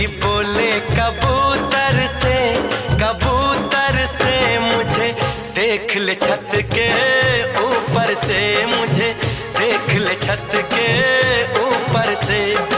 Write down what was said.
बोले कबूतर से मुझे देख ले छत के ऊपर से, मुझे देख ले छत के ऊपर से।